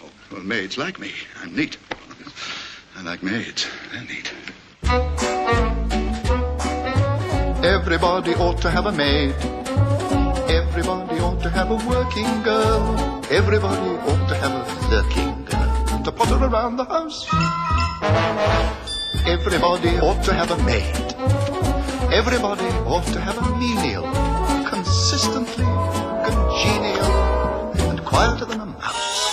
Well, maids like me. I'm neat. I like maids. They're neat. Everybody ought to have a maid. Everybody ought to have a working girl. Everybody ought to have a lurking girl to potter around the house. Everybody ought to have a maid. Everybody ought to have a menial, consistently congenial, and quieter than a mouse.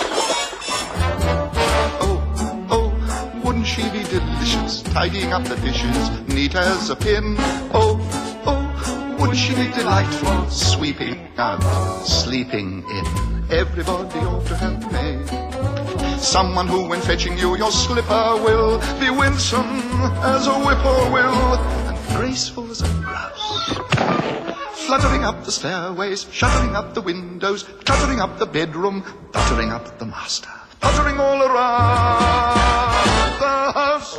Wouldn't she be delicious, tidying up the dishes, neat as a pin? Oh, wouldn't she be delightful, sweeping out, sleeping in? Everybody ought to have a maid. Someone who, when fetching you your slipper, will be winsome as a whippoorwill and graceful as a grouse. Fluttering up the stairways, shuttering up the windows, cluttering up the bedroom, buttering up the master, puttering all around the house.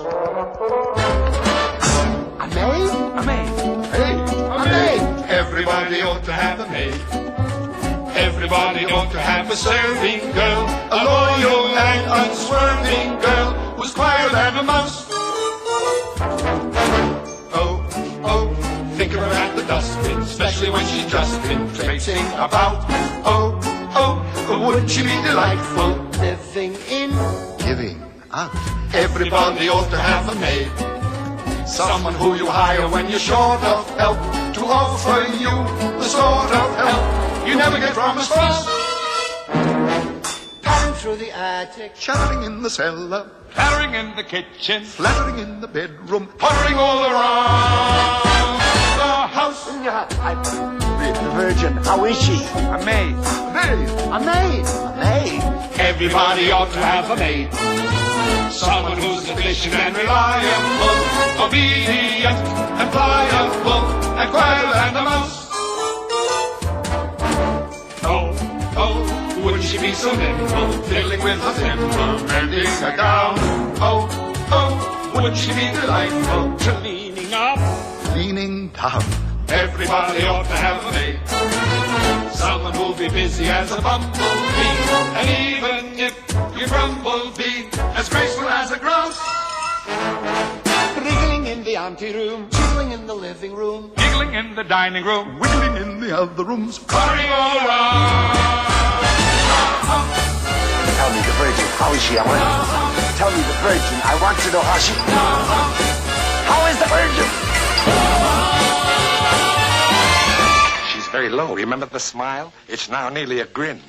A maid? A maid. Hey, A maid. Everybody ought to have a maid. Everybody ought to have a serving girl, a loyal and unswerving girl who's quieter than a mouse. Think of her at the dustbin, especially when she's just been traipsing about. Wouldn't she be delightful? Living in. giving out. Everybody ought to have a maid. Someone who you hire when you're short of help, to offer you the sort of help you never get from a spouse. Pattering through the attic. Chattering in the cellar, Clattering in the kitchen, flattering in the bedroom, puttering all around the house. The Virgin, how is she? A maid. maid. A maid. A maid. Everybody ought to have a maid. Someone who's efficient and reliable, obedient and pliable, and quieter than a mouse. Wouldn't she be so nimble, fiddling with her thimble, mending a gown? Wouldn't she be delightful, to leaning up? Leaning down. Everybody ought to have a maid. Someone who'll be busy as a bumblebee, and even if you grumblebee, as graceful as a grouse. Wriggling in the anteroom. Jiggling in the living room. Giggling in the dining room, Wiggling in the other rooms. puttering all around. Tell me the Virgin, how is she? Tell me the Virgin, I want to know how she... How is the Virgin? She's very low. Remember the smile? It's now nearly a grin.